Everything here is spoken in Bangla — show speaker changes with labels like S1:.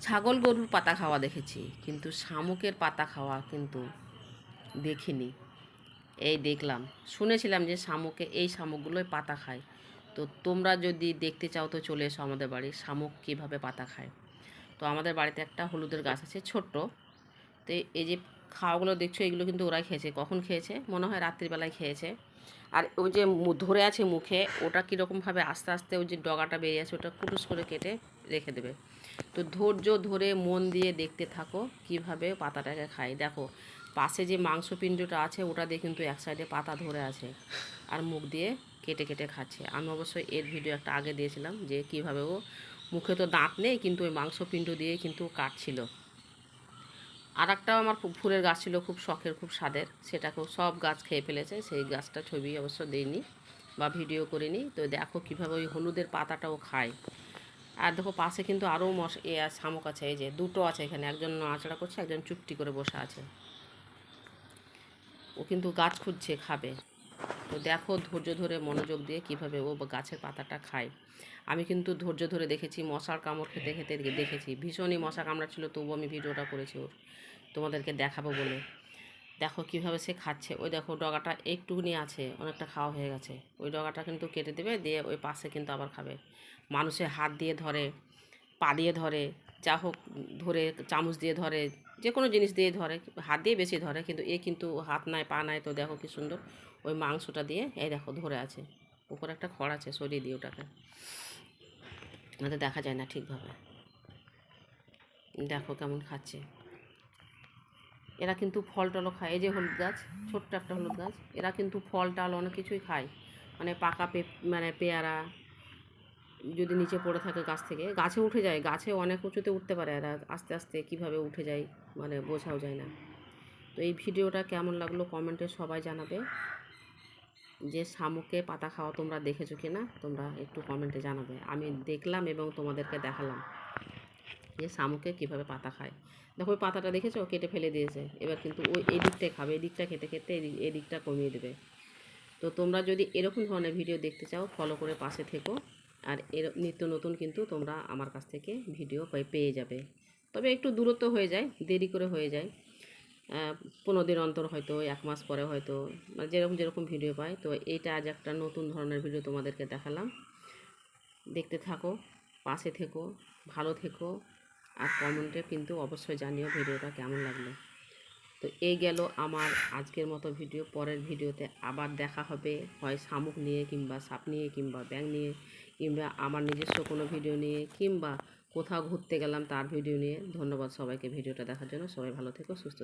S1: ছাগল গরুর পাতা খাওয়া দেখেছি, কিন্তু শামুকের পাতা খাওয়া কিন্তু দেখিনি। এই দেখলাম, শুনেছিলাম যে এই শামুকগুলোই পাতা খায়। তো তোমরা যদি দেখতে চাও তো চলে এসো আমাদের বাড়ি, শামুক কীভাবে পাতা খায়। তো আমাদের বাড়িতে একটা হলুদের গাছ আছে ছোট্ট। তো এই যে খাওয়াগুলো দেখছো, এগুলো কিন্তু ওরাই খেয়েছে। কখন খেয়েছে? মনে হয় রাত্রিবেলায় খেয়েছে। আর ওই যে ধরে আছে মুখে, ওটা কীরকমভাবে আস্তে আস্তে ওই যে ডগাটা বেরিয়ে আছে, ওটা কুটুস করে কেটে রেখে দেবে। তো ধৈর্য ধরে মন দিয়ে দেখতে থাকো কিভাবে পাতাটাকে খায়। দেখো পাশে যে মাংসপিণ্ডটা আছে ওটা দিয়ে কিন্তু এক সাইডে পাতা ধরে আছে, আর মুখ দিয়ে কেটে কেটে খাচ্ছে। আমি অবশ্যই এর ভিডিও একটা আগে দিয়েছিলাম যে কিভাবে ও মুখে তো দাঁত নেই, কিন্তু ওই মাংসপিণ্ড দিয়ে কিন্তু কাটছিল। আর একটাও আমার ফুলের গাছ ছিল, খুব শখের, খুব স্বাদের, সেটাকেও সব গাছ খেয়ে ফেলেছে। সেই গাছটা ছবি অবশ্য দিইনি বা ভিডিও করিনি। তো দেখো কীভাবে ওই হলুদের পাতাটাও খায়। আর দেখো পাশে কিন্তু আরও শামুক আছে, এই যে দুটো আছে এখানে, একজন নাড়াচাড়া করছে, একজন চুপটি করে বসে আছে। ও কিন্তু গাছ খুঁজছে খাবে। তো দেখো ধৈর্য ধরে মনোযোগ দিয়ে কিভাবে ও গাছের পাতাটা খায়। আমি কিন্তু ধৈর্য ধরে দেখেছি, মশার কামড় খেতে খেতে দেখেছি, ভীষণই মশা কামড়াচ্ছিল, তবুও আমি ভিডিওটা করেছি ওর, তোমাদেরকে দেখাবো বলে। দেখো কিভাবে সে খাচ্ছে। ওই দেখো ডগাটা একটুকুনি আছে, অনেকটা খাওয়া হয়ে গেছে। ওই ডগাটা কিন্তু কেটে দেবে, দিয়ে ওই পাশে কিন্তু আবার খাবে। মানুষের হাত দিয়ে ধরে, পা দিয়ে ধরে, যা হোক ধরে, চামচ দিয়ে ধরে, যে কোনো জিনিস দিয়ে ধরে, হাত দিয়ে বেশি ধরে, কিন্তু এ কিন্তু হাত নাই পা নাই। তো দেখো কি সুন্দর ওই মাংসটা দিয়ে এই দেখো ধরে আছে। উপরে একটা খড় আছে, সরিয়ে দিয়ে ওটাকে, ওটা দেখা যায় না ঠিকভাবে। দেখো কেমন খাচ্ছে। এরা কিন্তু ফল টলও খায়। এই যে হলুদ গাছ, ছোট্ট একটা হলুদ গাছ, এরা কিন্তু ফল টাল অনেক কিছুই খায়। মানে পাকা মানে পেয়ারা যদি নিচে পড়ে থাকে গাছ থেকে, গাছে উঠে যায়, গাছে অনেক উঁচুতে উঠতে পারে এরা, আস্তে আস্তে কীভাবে উঠে যায় মানে বোঝাও যায় না। তো এই ভিডিওটা কেমন লাগলো কমেন্টে সবাই জানাবে। যে শামুকে পাতা খাওয়া তোমরা দেখেছো কি না, তোমরা একটু কমেন্টে জানাবে। আমি দেখলাম এবং তোমাদেরকে দেখালাম যে শামুকে কীভাবে পাতা খায়। দেখো ওই পাতাটা দেখেছো, কেটে ফেলে দিয়েছে। এবার কিন্তু ওই এই দিকটাই খাবে, এই দিকটা খেতে খেতে এই দিকটা কমিয়ে দেবে। তো তোমরা যদি এরকম ধরনের ভিডিও দেখতে চাও, ফলো করে পাশে থেকো। আর নিত্য নতুন কিন্তু তোমরা আমার কাছ থেকে ভিডিও পেয়ে যাবে। তবে একটু দূরত্ব হয়ে যায়, দেরি করে হয়ে যায়, 15 দিন অন্তর, হয়তো 1 মাস পরে, হয়তো মানে যেরকম যেরকম ভিডিও পাই। তো এইটা আজ একটা নতুন ধরনের ভিডিও তোমাদেরকে দেখালাম। দেখতে থাকো, পাশে থেকো, ভালো থেকো, আর কমেন্টে কিন্তু অবশ্যই জানিও ভিডিওটা কেমন লাগলো। তো এই গেল আমার আজকের মতো ভিডিও। পরের ভিডিওতে আবার দেখা হবে, হয় শামুক নিয়ে, কিংবা সাপ নিয়ে, কিংবা ব্যাঙ নিয়ে, কিংবা আমার নিজস্ব কোনো ভিডিও নিয়ে, কিংবা কোথাও ঘুরতে গেলাম তার ভিডিও নিয়ে। ধন্যবাদ সবাইকে ভিডিওটা দেখার জন্য। সবাই ভালো থেকো, সুস্থ